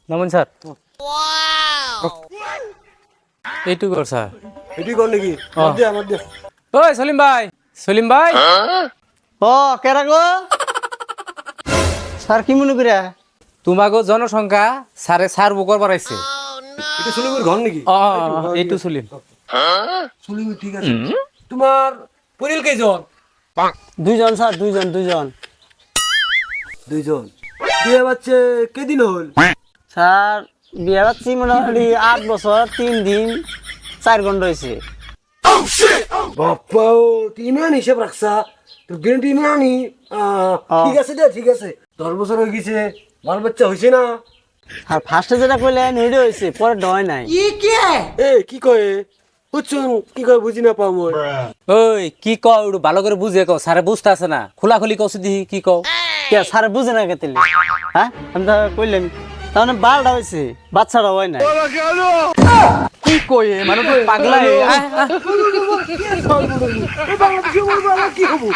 নমন sir এইটু কর sir এটি কর নাকি আমার দে ওই সলিম ভাই ও কেরা গো স্যার কি মনে করে তোমাগো জনসংখ্যা স্যারে স্যার বুকর বাড়াইছে এটা সুলিমের ঘর নাকি এইটু সলিম সুলিম ঠিক আছে তোমার পরিল কয়জন দুইজন স্যার দুইজন দুইজন বিয়ে বাচ্চা কেদিন হল স্যার বিয়ে বাচ্চি মোটামুটি 8 বছর 3 দিন 4 ঘন্টা হয়েছে বাপ্পা ইমান হিসাব রাখছা তোর গ্যারান্টি ইমানই ঠিক আছে দে ঠিক আছে 10 বছর হয়ে গেছে মাল বাচ্চা হয়েছে না আর ফার্স্টে যেটা কইলেন হেডে হয়েছে পরে ডয় নাই এ কি কয় বুঝছুন কি কয় বুঝি না পাও মই ওই কি কও একটু ভালো করে বুঝে কও স্যারে বুঝতে আছে না খোলাখুলি কও দিহি কি কও কে স্যার বুঝে না কেতেলি হ্যাঁ আমি তো কইলেন তাহলে 12টা হয়েছে বাচ্চারা হয় না কি কই মানে তো পাগলা কি হবো